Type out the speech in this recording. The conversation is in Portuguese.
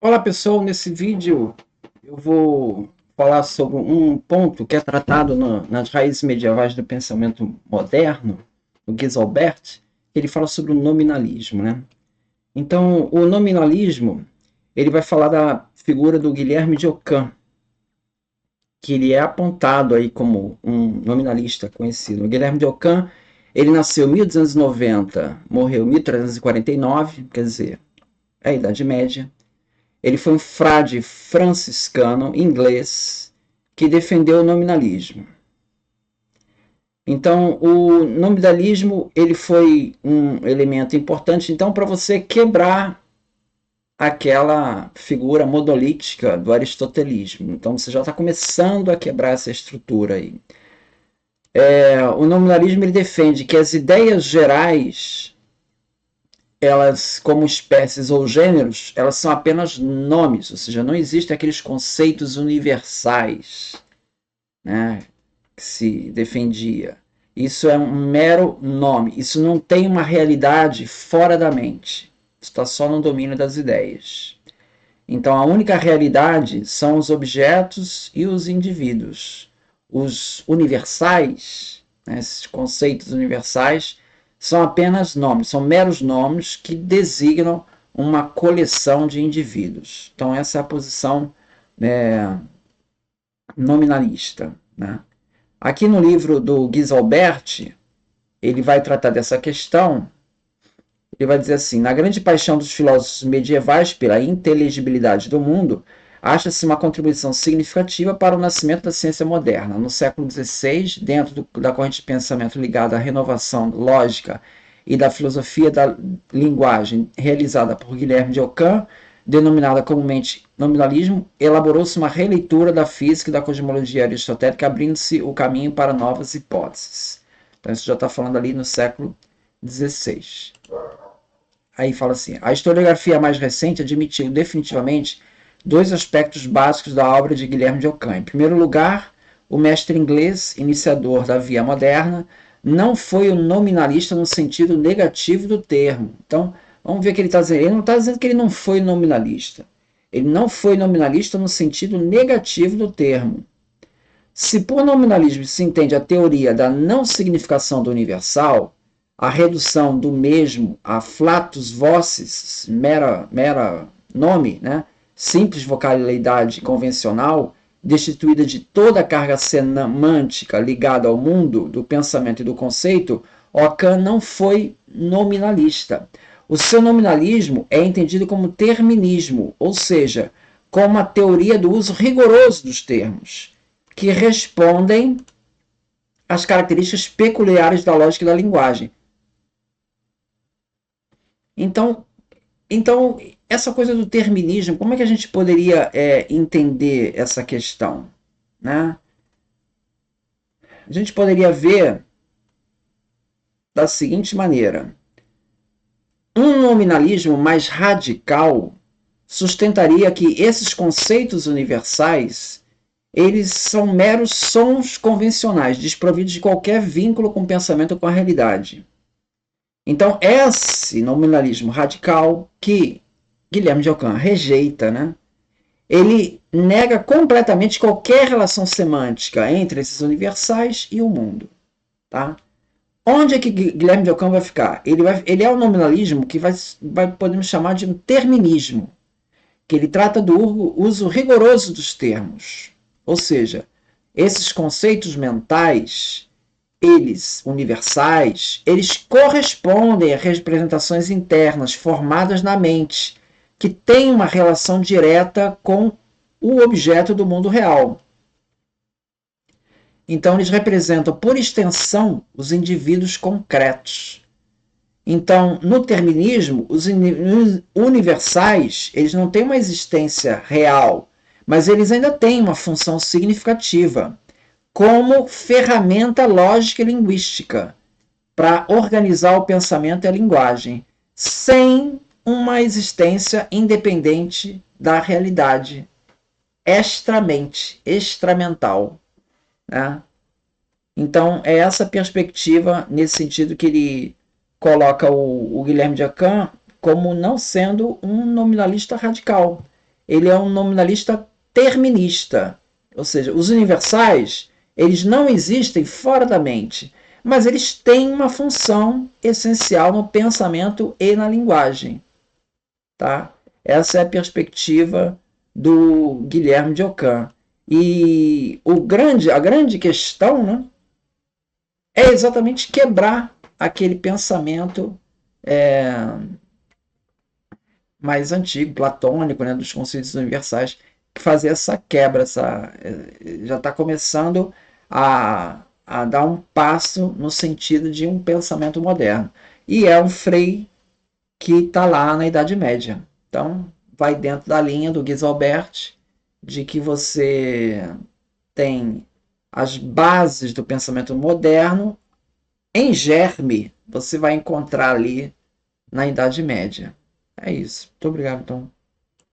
Olá pessoal, nesse vídeo eu vou falar sobre um ponto que é tratado nas raízes medievais do pensamento moderno, do Giselbert. Ele fala sobre o nominalismo, né? Então, o nominalismo, ele vai falar da figura do Guilherme de Ockham, que ele é apontado aí como um nominalista conhecido. O Guilherme de Ockham, ele nasceu em 1290, morreu em 1349, quer dizer, é a Idade Média. Ele foi um frade franciscano inglês que defendeu o nominalismo. Então, o nominalismo ele foi um elemento importante então para você quebrar aquela figura modolítica do aristotelismo. Então, você já está começando a quebrar essa estrutura aí. O nominalismo ele defende que as ideias gerais, elas como espécies ou gêneros, elas são apenas nomes, ou seja, não existem aqueles conceitos universais, né, que se defendia. Isso é um mero nome, isso não tem uma realidade fora da mente, está só no domínio das ideias. Então a única realidade são os objetos e os indivíduos. Os universais, né, esses conceitos universais, são apenas nomes, são meros nomes que designam uma coleção de indivíduos. Então essa é a posição nominalista, né? Aqui no livro do Giselbert, ele vai tratar dessa questão. Ele vai dizer assim: na grande paixão dos filósofos medievais pela inteligibilidade do mundo, acha-se uma contribuição significativa para o nascimento da ciência moderna. No século XVI, dentro da corrente de pensamento ligada à renovação lógica e da filosofia da linguagem realizada por Guilherme de Ockham, denominada comumente nominalismo, elaborou-se uma releitura da física e da cosmologia aristotélica, abrindo-se o caminho para novas hipóteses. Então, isso já está falando ali no século XVI. Aí fala assim: a historiografia mais recente admitiu definitivamente dois aspectos básicos da obra de Guilherme de Ockham. Em primeiro lugar, o mestre inglês, iniciador da via moderna, não foi um nominalista no sentido negativo do termo. Então, vamos ver o que ele está dizendo. Ele não está dizendo que ele não foi nominalista. Ele não foi nominalista no sentido negativo do termo. Se por nominalismo se entende a teoria da não significação do universal, a redução do mesmo a flatus vocis, mera nome, né? Simples vocalidade convencional, destituída de toda a carga semântica ligada ao mundo do pensamento e do conceito, Ockham não foi nominalista. O seu nominalismo é entendido como terminismo, ou seja, como a teoria do uso rigoroso dos termos, que respondem às características peculiares da lógica e da linguagem. Então, essa coisa do terminismo, como é que a gente poderia entender essa questão, né? A gente poderia ver da seguinte maneira: um nominalismo mais radical sustentaria que esses conceitos universais eles são meros sons convencionais, desprovidos de qualquer vínculo com o pensamento ou com a realidade. Então, esse nominalismo radical que Guilherme de Ockham rejeita, né? Ele nega completamente qualquer relação semântica entre esses universais e o mundo. Tá? Onde é que Guilherme de Ockham vai ficar? Ele é um nominalismo que podemos chamar de um terminismo, que ele trata do uso rigoroso dos termos. Ou seja, esses conceitos mentais, eles, universais, eles correspondem a representações internas formadas na mente, que têm uma relação direta com o objeto do mundo real. Então, eles representam, por extensão, os indivíduos concretos. Então, no terminismo, os universais, eles não têm uma existência real, mas eles ainda têm uma função significativa como ferramenta lógica e linguística para organizar o pensamento e a linguagem, sem uma existência independente da realidade, extramente, extramental. Né? Então, é essa perspectiva, nesse sentido, que ele coloca o Guilherme de Ockham como não sendo um nominalista radical. ele é um nominalista terminista, ou seja, os universais, eles não existem fora da mente, mas eles têm uma função essencial no pensamento e na linguagem, tá? Essa é a perspectiva do Guilherme de Ockham. E a grande questão, né, é exatamente quebrar aquele pensamento é, mais antigo, platônico, né, dos conceitos universais, que fazer essa quebra, já está começando a dar um passo no sentido de um pensamento moderno. E é um Frei que está lá na Idade Média. Então, vai dentro da linha do Guisalbert, de que você tem as bases do pensamento moderno em germe, você vai encontrar ali na Idade Média. É isso. Muito obrigado, então.